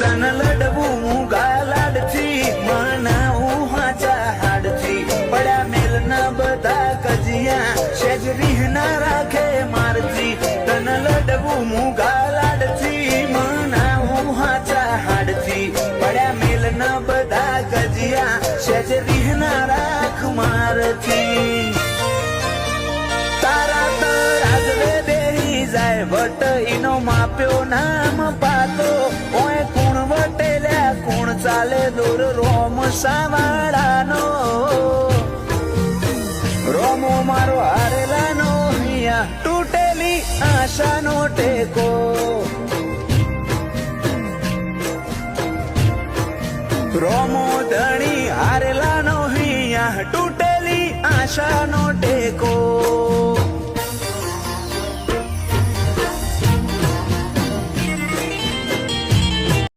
તન લડવું મૂગા લાડથી મનાવું હાચા હાડથી પડ્યા મેલ ના બધા કજિયા સેજ રીહ ના રાખે મારથી તન લડવું મૂગા લાડથી મનાવું હાચા હાડથી પડ્યા મેલ ના બધા કજિયા સેજ રીહ ના રાખ મારથી તારા તર આગવે બેહી જાય વટ ઈનો માપ્યો નામ પાતો ઓય કુણ વટેલ્યા કુણ ચાલે દૂર રોમ સાવાડાનો રોમો મારો હારેલાનો હિયા તૂટેલી આશાનો ટેકો રોમો ધણી હારેલાનો હિયા તૂટેલી આશાનો ટેકો